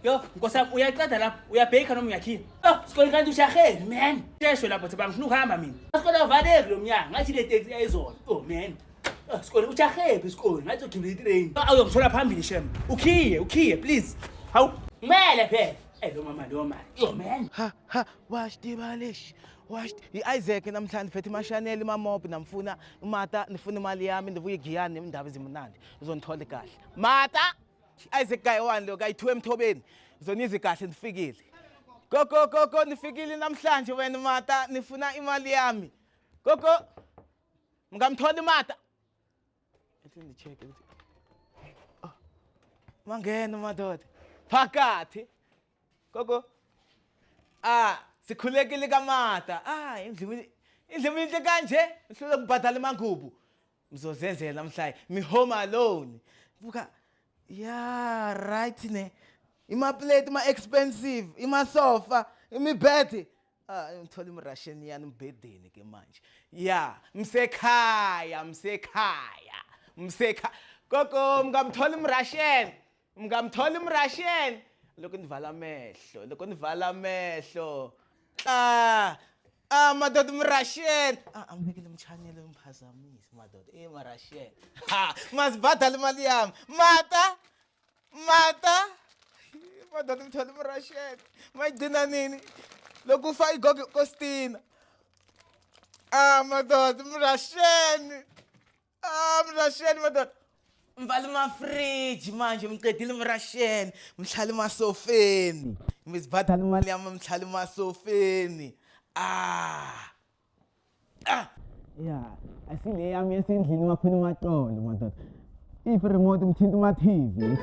Yo, nkosam uyaqeda lapha, uyabheka noma uyakhiya. Yo, sikole kanti ushaheni man. Sheshwe lapho thaba ngifuna ukuhamba mina. Sikole avaleke lo mnyango, ngathi le taxi ayizona. Oh man. Sikole ushahephi isikole, ngathi ugibela itrain. Awuyongithola phambili shem. Ukhiye please. Hawu, kumele phela. Lo mama lo mali. Yo man. Ha, washtibalish. I-Isaac namhlanje phethe imashaneli mamobi namfuna umata nifuna imali yami ndivuye igiyani nemindaba ezimnandi uzonithola kahle mata Isaac guy one lo kayi2 emthobeni uzoniza kahle nifikile go nifikile namhlanje wena mata nifuna imali yami go ngamthola imata ethi ndicheck ukuthi mangena madoda phakathi go sikhulekile kamata indlimi into kanje uhlule kubhadala imangubu mzozenzela namhlanje mi home alone buka yeah right ne ima-plate ima-expensive ima-sofa imibhede ngithola im-Russian yani mbhedeni ke manje ya msekhaya gogo ngamthola im-Russian lokho nivala amehlo madoda im-Russian ambekile umchanele umphazamisi madoda ma-Russian masibhadala imali yami mata madoda ngithola im-Russian mayigcina nini lokhu ufaka igogo Costina madoda im-Russian madoda mvala amafriji manje mqedile im-Russian mhlala emasofeni ngizibhadala imali yami mhlala emasofeni yeah asile yami esendlini wakhona umaxolo madoda if remote umthinta uma-TV